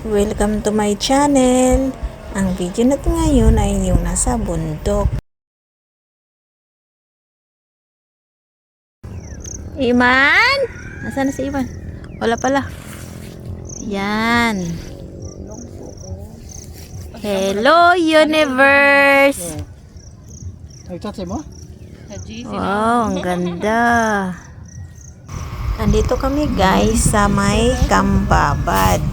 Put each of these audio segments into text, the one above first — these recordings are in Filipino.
Welcome to my channel. Ang video natin ngayon ay yung nasa bundok. Iman? Nasaan na si Iman? Wala pala. Yan. Hello universe. Nagchat mo? Wow, ang ganda. Nandito kami guys sa may Kambabad,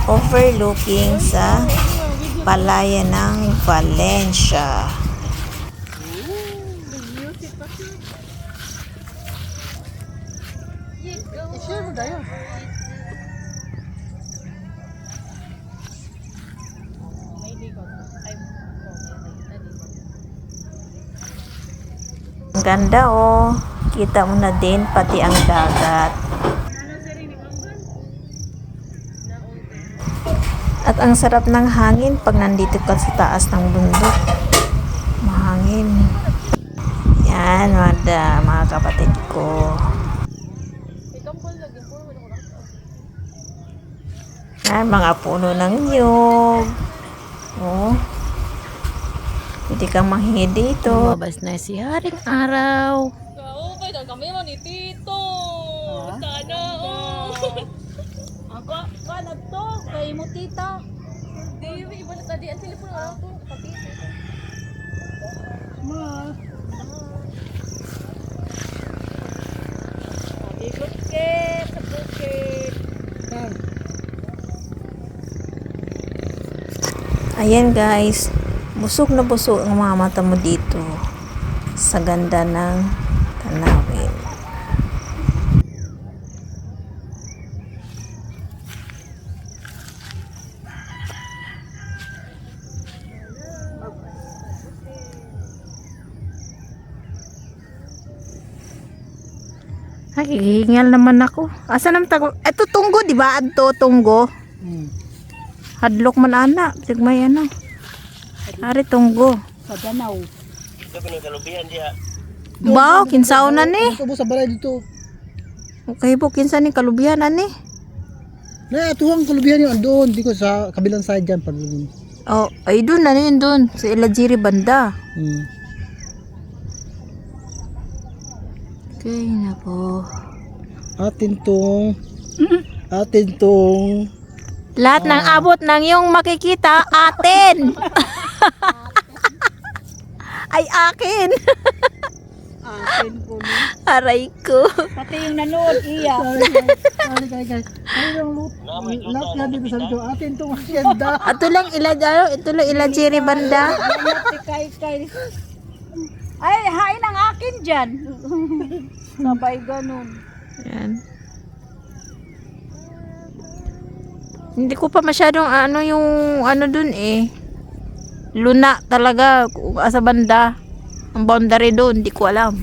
overlooking sa palayan ng Valencia. Ang ganda oh. Kita mo na din pati ang dagat. At ang sarap ng hangin pag nandito ka sa taas ng bundok. Mahangin. Yan, mga kapatid ko. Yan, mga puno ng niyog. Oh. Pwede kang mahingi dito. Lumabas na si Haring Araw. Kami mo ni Tito. Sana ako nagto kay mo tita. Di iba na tadi ang telepono ako kapatid. Ma. Happy birthday, Ayan guys, busog na busog ang mga mata mo dito sa ganda ng tanawin. Ay, hihingal naman ako. Asa naman tago? Ito tunggo, di ba? Adto tunggo. Hadlok man ana, sigmay ano. Ari tunggo. Sa Danau. Ito pinang kalubihan dia. Bao, kinsaw na ni. Ito sa balay dito. Okay po, kinsa ni kalubihan ani. Na, tuwang kalubihan yung andun. Di ko sa kabilang side dyan. Oh, ay doon, ano yun doon? Sa Ilajiri banda. Okay na po. Atin tong Lahat ng abot ng yung makikita, atin. Ay, akin. Akin po ni. Aray ko. Pati yung nanood iya. Sorry guys. Ay, yung lahat yan dito sa dito. Atin tong asyenda. Ito lang Ilajiri banda. Kay. Ay, hain ang akin dyan. Sabay ganun. Yan. Hindi ko pa masyadong yung dun eh. Luna talaga sa banda. Ang boundary dun, hindi ko alam.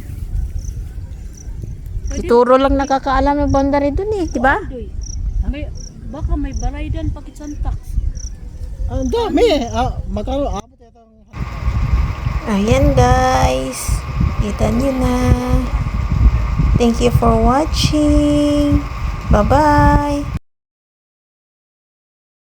Si Turo lang nakakaalam yung boundary dun eh, di ba? Baka may balay dyan pakisantak. Ang dami. Magkano? Abot yata. Ayan guys. Kita nyo na. Thank you for watching. Bye-bye.